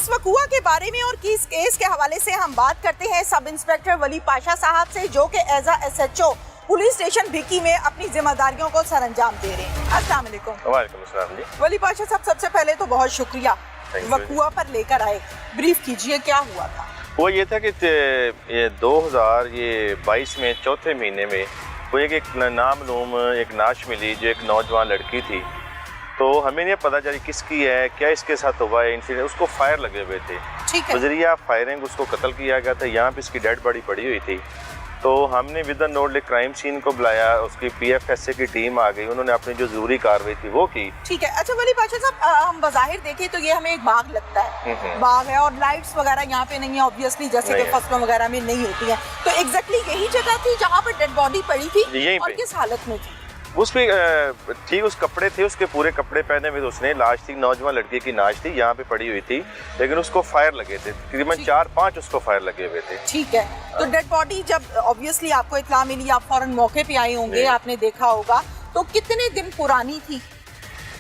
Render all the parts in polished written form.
इस वकूआ के बारे में और इस केस के हवाले से हम बात करते हैं सब इंस्पेक्टर वली पाशा साहब से, जो कि as a SHO police station Bhikhi में अपनी जिम्मेदारियों को सरअंजाम दे रहे हैं। अस्सलाम वालेकुम। वालेकुम अस्सलाम जी। वली पाशा साहब, सबसे पहले तो बहुत शुक्रिया वकूआ पर लेकर आए, ब्रीफ कीजिए क्या हुआ था। वो ये था कि ये 2022 में चौथे महीने में वो एक नामालूम एक नाश मिली जो एक नौजवान लड़की थी। तो हमें नहीं पता चली किसकी है, क्या इसके साथ हुआ है इंसिडेंट। उसको फायर लगे हुए थे, बजरिया फायरिंग उसको कत्ल किया गया था। यहाँ पे इसकी डेड बॉडी पड़ी हुई थी। तो हमने विद नोट क्राइम सीन को बुलाया, उसकी PFSA की टीम आ गई, उन्होंने अपनी जो जरूरी कार्रवाई थी वो की। ठीक है। अच्छा वली पाशा साहब, हम बज़ाहिर देखें तो ये हमें एक बाग लगता है, बाग है और लाइट्स वगैरह यहाँ पे नहीं है ऑब्वियसली, जैसे कि फसलों वगैरह में नहीं होती है। तो एग्जैक्टली यही जगह थी जहाँ पर डेड बॉडी पड़ी थी और किस हालत में थी? उसपे ठीक उस कपड़े थे, उसके पूरे कपड़े पहने हुए, उसने लाश थी, नौजवान लड़की की लाश थी, यहाँ पे पड़ी हुई थी, लेकिन उसको फायर लगे थे, तकरीबन 4-5 उसको फायर लगे हुए थे। ठीक है। तो डेड बॉडी जब ऑब्वियसली आपको इत्तला मिली, आप फौरन मौके पे आए होंगे, आपने देखा होगा, तो कितने दिन पुरानी थी?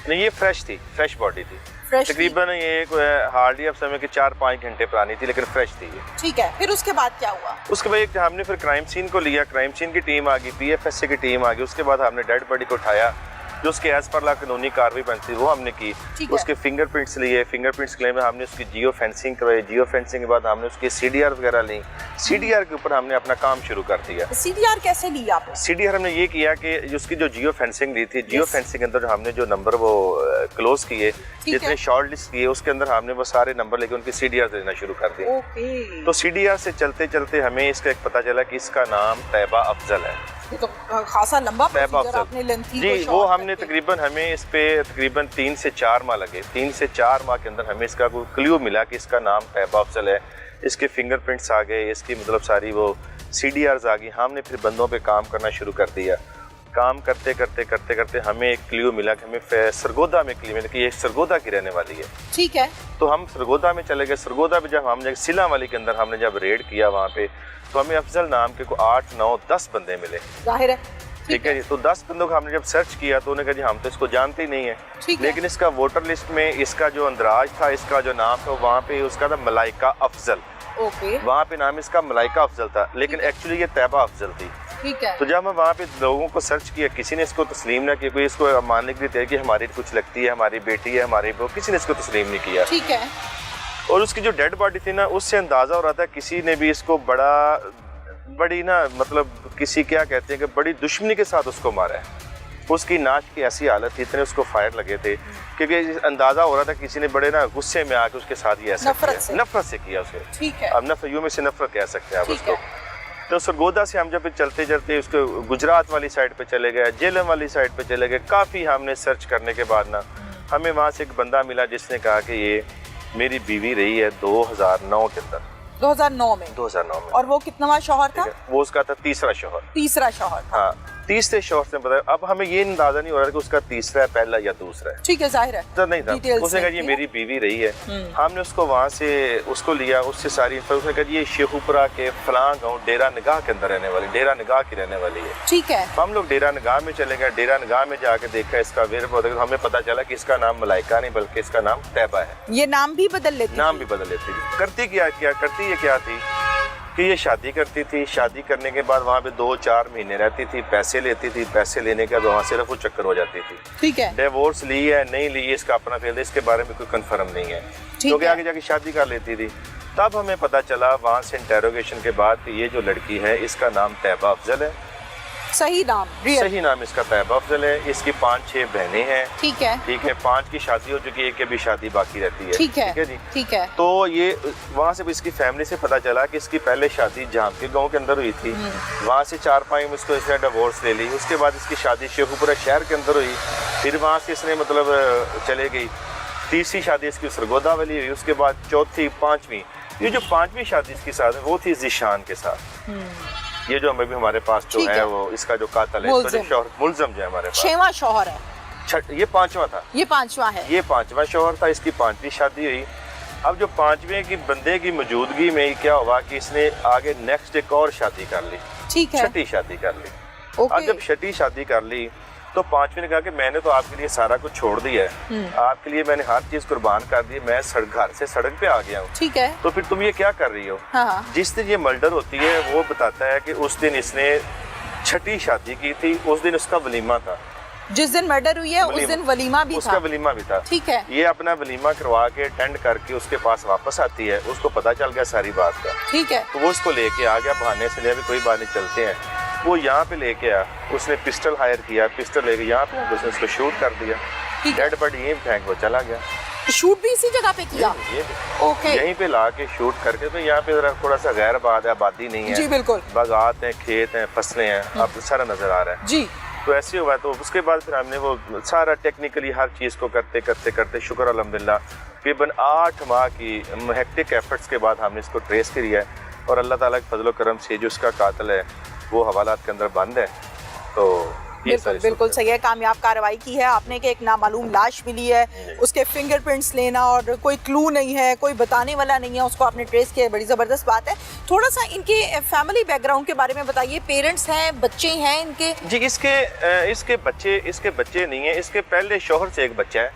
नहीं, ये फ्रेश थी, फ्रेश बॉडी थी, तकरीबन ये हार्डली अब समय के 4-5 घंटे पुरानी थी, लेकिन फ्रेश थी ये। ठीक है। फिर उसके बाद क्या हुआ? उसके बाद हमने फिर क्राइम सीन को लिया, क्राइम सीन की टीम आ गई, PFSA की टीम आ गई। उसके बाद हमने डेड बॉडी को उठाया, जो उसके एज पर ला कानूनी कार्रवाई बनती वो हमने की। उसके फिंगरप्रिंट्स लिए, फिंगरप्रिंट्स के लिए हमने उसकी जियो फेंसिंग करवाई। जियो फेंसिंग के बाद हमने उसकी CDR वगैरह ली। CDR के ऊपर हमने अपना काम शुरू कर दिया। CDR कैसे ली आपने? CDR हमने ये किया कि उसकी जो जियो फेंसिंग ली थी, जियो फेंसिंग के अंदर हमने जो नंबर वो क्लोज किए, जितने शॉर्ट लिस्ट किए, उसके अंदर हमने वो सारे नंबर लेके उनकी CDR देना शुरू कर दिया। तो CDR से चलते चलते हमें इसका एक पता चला कि इसका नाम तैयबा अफजल है। तो खासा लंबा प्रोसीजर आपने लेंथी जी, वो हमने तकरीबन हमें इस पे तकरीबन 3 से 4 माह लगे। 3 से 4 माह के अंदर हमें इसका कोई क्लू मिला कि इसका नाम तैयबा अफजल है। इसके फिंगरप्रिंट्स आ गए, इसकी मतलब सारी वो CDRs आ गई। हमने फिर बंदों पे काम करना शुरू कर दिया। काम करते करते करते करते हमें एक क्लू मिला कि हमें सरगोदा में क्लू मिला कि ये सरगोदा की रहने वाली है। ठीक है। तो हम सरगोदा में चले गए। सरगोदा में जब हमने सिला वाली के अंदर हमने जब रेड किया वहाँ पे, तो हमें अफजल नाम के को 8, 9, 10 बंदे मिले। जाहिर है। ठीक है जी। तो 10 बंदों को हमने जब सर्च किया तो उन्होंने कहा जी हम तो इसको जानते ही नहीं है, लेकिन इसका वोटर लिस्ट में इसका जो अंदराज था, इसका जो नाम था वहाँ पे उसका था मलाइका अफजल। वहाँ पे नाम इसका मलाइका अफजल था, लेकिन एक्चुअली ये तैयबा अफजल थी। ठीक है। तो जब हम वहाँ पे लोगों को सर्च किया, किसी ने इसको तस्लीम ना किया, कोई इसको मानने के लिए कि हमारी कुछ लगती है, हमारी बेटी है, हमारी वो, किसी ने इसको तस्लीम नहीं किया। ठीक है। और उसकी जो डेड बॉडी थी ना, उससे अंदाजा हो रहा था किसी ने भी इसको बड़ी ना मतलब किसी क्या कहते हैं कि बड़ी दुश्मनी के साथ उसको मारा है। उसकी नाश की ऐसी हालत थी, इतने उसको फायर लगे थे क्योंकि अंदाजा हो रहा था किसी ने बड़े ना गुस्से में आके उसके साथ ये ऐसा नफरत से किया उसे। ठीक है। अब नफरत में से नफरत कह सकते हैं आप उसको। तो सरगोदा से हम जब चलते चलते उसको गुजरात वाली साइड पे चले गए, जेलम वाली साइड पे चले गए। काफ़ी हमने सर्च करने के बाद ना हमें वहाँ से एक बंदा मिला जिसने कहा कि ये मेरी बीवी रही है 2009 के अंदर। 2009 में? 2009 में। और वो कितनावा शौहर था? वो उसका था तीसरा शौहर। तीसरा शौहर था। हाँ, तीसरे शौहर से बताया। अब हमें ये अंदाजा नहीं हो रहा कि उसका तीसरा है, पहला या दूसरा है। ठीक है, जाहिर है। तो नहीं था, उसने कहा ये मेरी बीवी रही है। हमने उसको वहाँ से उसको लिया, उससे सारी उसने कहा ये शेखुपुरा के फलां गाँव डेरा निगाह के अंदर रहने वाली, डेरा निगाह की रहने वाली है। ठीक है। हम लोग डेरा निगाह में चले गए। डेरा निगाह में जाके देखा इसका वेर पौधा, हमें पता चला कि इसका नाम मलाइका नहीं बल्कि इसका नाम तैयबा है। ये नाम भी बदल लेती? नाम भी बदल लेती। करती क्या थी कि ये शादी करती थी। शादी करने के बाद वहाँ पे 2-4 महीने रहती थी, पैसे लेती थी, पैसे लेने के बाद वहाँ से रफू चक्कर हो जाती थी। ठीक है। डिवोर्स ली है नहीं ली इसका अपना फील्ड, इसके बारे में कोई कंफर्म नहीं है, क्योंकि आगे जाके शादी कर लेती थी। तब हमें पता चला वहाँ से इंटेरोगेशन के बाद कि ये जो लड़की है इसका नाम तैयबा अफजल है। सही नाम इसका तैयबा अफजल है। इसकी 5-6 बहनें हैं। ठीक है। 5 की शादी हो चुकी है, एक की अभी शादी बाकी रहती है। ठीक है जी। ठीक है। तो ये वहाँ से इसकी फैमिली से पता चला कि इसकी पहले शादी जहाँ के गाँव के अंदर हुई थी, वहाँ से 4-5 में इसको इसने डिवोर्स ले ली। उसके बाद इसकी शादी शेखुपुरा शहर के अंदर हुई, फिर वहाँ से इसने मतलब चले गई। तीसरी शादी इसकी सरगोदा वाली हुई। उसके बाद चौथी, 5वीं, ये जो 5वीं शादी इसकी साथ है वो थी जिशान के साथ। ये जो अभी हमारे पास जो है वो इसका जो कातल है, मुलजम जो है हमारे पास, 6वां शौहर है। ये 5वां था। ये 5वां है। ये 5वां शौहर था। इसकी 5वीं शादी हुई। अब जो 5वें की बंदे की मौजूदगी में क्या हुआ कि इसने आगे नेक्स्ट एक और शादी कर ली। ठीक है। 6ठी शादी कर ली। अब जब 6ठी शादी कर ली तो पांचवी ने कहा कि मैंने तो आपके लिए सारा कुछ छोड़ दिया है, आपके लिए मैंने हर चीज कुर्बान कर दी, मैं घर से सड़क पे आ गया हूँ, ठीक है, तो फिर तुम ये क्या कर रही हो? हाँ। जिस दिन ये मर्डर होती है वो बताता है कि उस दिन इसने छठी शादी की थी, उस दिन उसका वलीमा था। जिस दिन मर्डर हुई है उस दिन वलीमा भी उसका वलीमा भी था, ठीक है। ये अपना वलीमा करवा के अटेंड करके उसके पास वापस आती है, उसको पता चल गया सारी बात का, ठीक है। तो वो उसको लेके आ गया बहाने से, अभी कोई बात नहीं चलते हैं। वो यहाँ पे लेके आया, उसने पिस्टल हायर किया, पिस्टल लेके यहाँ पे उसने उसको शूट कर दिया, डेड बॉडी यहीं फेंक वो चला गया। शूट भी इसी जगह पे किया? ओके। यहीं पे ला के शूट करके, तो यहाँ पे जरा थोड़ा सा गैर आबादी नहीं है, जी बिल्कुल, बागात हैं, खेत हैं, फसलें हैं, अब सारा नजर आ रहा है जी। तो ऐसे हुआ। तो उसके बाद फिर हमने वो सारा टेक्निकली हर चीज़ को करते शुक्र अल्हम्दुलिल्लाह तकरीबन 8 माह की हेक्टिक एफर्ट्स के बाद हमने इसको ट्रेस किया है, और अल्लाह ताला के फजल करम से जो उसका कातिल है वो हवालात के अंदर बंद है। तो बिल्कुल सही है, कामयाब कार्रवाई की है आपने कि एक नामालूम लाश मिली है, उसके फिंगरप्रिंट्स लेना और कोई क्लू नहीं है, कोई बताने वाला नहीं है, उसको आपने ट्रेस किया, बड़ी ज़बरदस्त बात है। थोड़ा सा इनके फैमिली बैकग्राउंड के बारे में बताइए, पेरेंट्स हैं, बच्चे हैं इनके? जी इसके बच्चे नहीं है, इसके पहले शोहर से एक बच्चा है,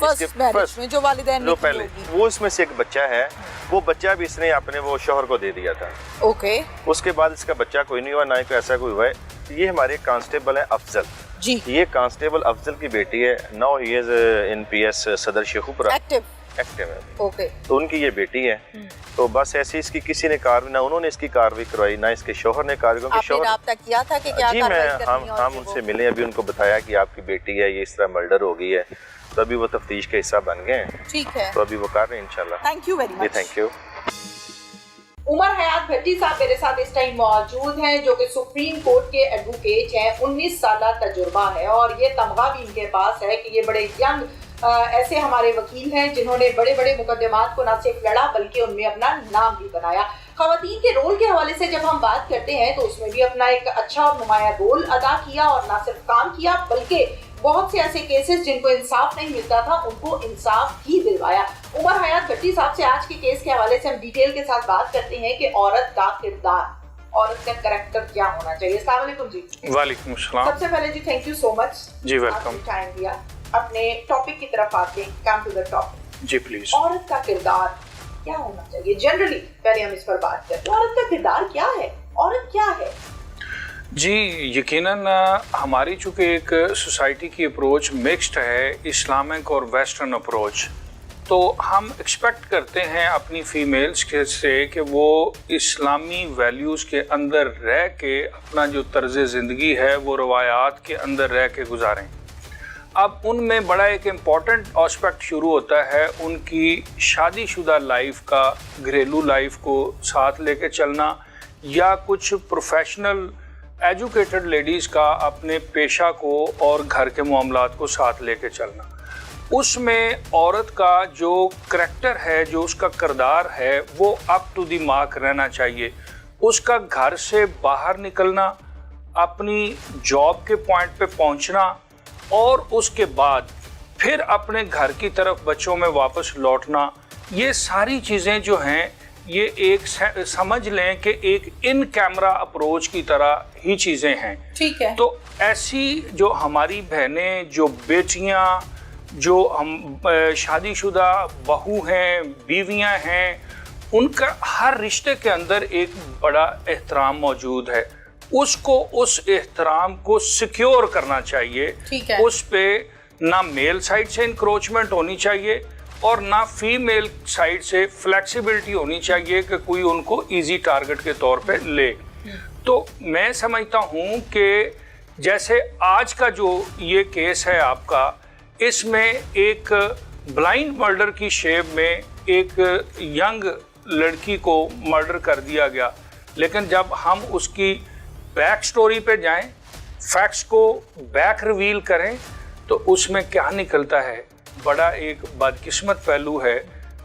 फर्स्ट मैरिज में जो वालिदैन जो पहले, वो इसमें से एक बच्चा है, वो बच्चा भी इसने अपने वो शोहर को दे दिया था। ओके। उसके बाद इसका बच्चा कोई नहीं हुआ, ना ही कोई ऐसा कोई हुआ है। ये हमारे कांस्टेबल है अफजल जी, ये कांस्टेबल अफजल की बेटी है, now he is in PS सदर शेखुपुरा एक्टिव है। ओके। तो उनकी ये बेटी है, तो बस ऐसी इसकी किसी ने कार्रवाई, ना उन्होंने इसकी कार्रवाई करवाई, ना इसके शोहर ने कार्रवाई, क्योंकि शोहर राब्ता किया था कि क्या जी हम उनसे मिले, अभी उनको बताया कि आपकी बेटी है, ये इस तरह मर्डर हो गई है, तो अभी वो तफ्तीश का हिस्सा बन गए हैं, ठीक है, तो अभी वो कर रहे हैं इंशाल्लाह। Thank you very much. Thank you. Umar Hayat Bhatti साहब मेरे साथ इस टाइम मौजूद हैं, जो कि सुप्रीम कोर्ट के एडवोकेट हैं, 19 साल तजुर्बा है, और ये तमगा भी इनके पास है कि ये बड़े यंग ऐसे हमारे वकील हैं जिन्होंने बड़े बड़े मुकदमात को न सिर्फ लड़ा बल्कि उनमें अपना नाम भी बनाया। खवातीन के रोल के हवाले से जब हम बात करते हैं तो उसमें भी अपना एक अच्छा और नुमाया रोल अदा किया, और न सिर्फ काम किया बल्कि बहुत से ऐसे केसेस जिनको इंसाफ नहीं मिलता था उनको इंसाफ भी दिलवाया। उमर हयात भट्टी साहब से आज के केस के हवाले से हम डिटेल के साथ बात करते हैं कि औरत का किरदार, औरत का करैक्टर क्या होना चाहिए। अस्सलाम वालेकुम जी। वालेकुम सलाम। सबसे पहले जी थैंक यू सो मच जी, वेलकम। टाइम दिया, अपने टॉपिक की तरफ आते हैं, कम टू द टॉपिक जी प्लीज। औरत का किरदार क्या होना चाहिए जनरली, पहले हम इस पर बात करते हैं। औरत का किरदार क्या है, औरत क्या है? जी यकीनन हमारी चूँकि एक सोसाइटी की अप्रोच मिक्स्ड है, इस्लामिक और वेस्टर्न अप्रोच, तो हम एक्सपेक्ट करते हैं अपनी फीमेल्स के से कि वो इस्लामी वैल्यूज़ के अंदर रह के अपना जो तर्ज़ ज़िंदगी है वो रवायात के अंदर रह के गुजारें। अब उनमें बड़ा एक इम्पॉर्टेंट एस्पेक्ट शुरू होता है उनकी शादीशुदा लाइफ का, घरेलू लाइफ को साथ लेके चलना, या कुछ प्रोफेशनल एजुकेटेड लेडीज़ का अपने पेशा को और घर के मामलात को साथ लेके चलना। उसमें औरत का जो करैक्टर है, जो उसका किरदार है, वो अप टू द मार्क रहना चाहिए। उसका घर से बाहर निकलना, अपनी जॉब के पॉइंट पे पहुंचना, और उसके बाद फिर अपने घर की तरफ बच्चों में वापस लौटना, ये सारी चीज़ें जो हैं ये एक समझ लें कि एक इन कैमरा अप्रोच की तरह ही चीज़ें हैं। ठीक है। तो ऐसी जो हमारी बहनें, जो बेटियां, जो हम शादीशुदा बहू हैं, बीवियां हैं, उनका हर रिश्ते के अंदर एक बड़ा एहतराम मौजूद है। उसको, उस एहतराम को सिक्योर करना चाहिए। ठीक है। उस पे ना मेल साइड से इंक्रोचमेंट होनी चाहिए और ना फीमेल साइड से फ्लेक्सिबिलिटी होनी चाहिए कि कोई उनको इजी टारगेट के तौर पे ले। तो मैं समझता हूँ कि जैसे आज का जो ये केस है आपका, इसमें एक ब्लाइंड मर्डर की शेप में एक यंग लड़की को मर्डर कर दिया गया, लेकिन जब हम उसकी बैक स्टोरी पे जाएं, फैक्ट्स को बैक रिवील करें, तो उसमें क्या निकलता है, बड़ा एक बदकिस्मत पहलू है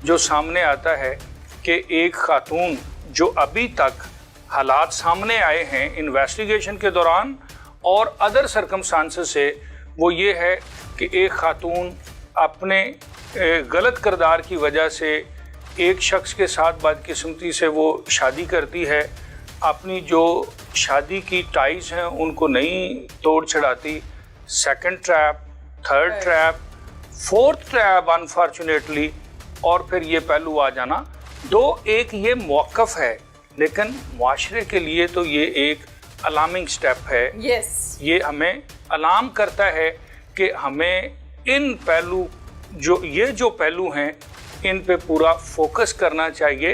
जो सामने आता है कि एक खातून, जो अभी तक हालात सामने आए हैं इन्वेस्टिगेशन के दौरान और अदर सर्कमस्टांसेस से, वो ये है कि एक खातून अपने गलत किरदार की वजह से एक शख्स के साथ बदकिस्मती से वो शादी करती है, अपनी जो शादी की टाइज हैं उनको नहीं तोड़ छड़ाती, second trap, third trap, fourth trap unfortunately, और फिर ये पहलू आ जाना। एक ये मौक़िफ़ है, लेकिन मुआशरे के लिए तो ये एक अलार्मिंग स्टेप है। ये हमें अलार्म करता है कि हमें इन पहलू जो पहलू हैं इन पे पूरा फोकस करना चाहिए।